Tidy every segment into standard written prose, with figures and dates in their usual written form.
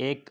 1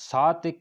7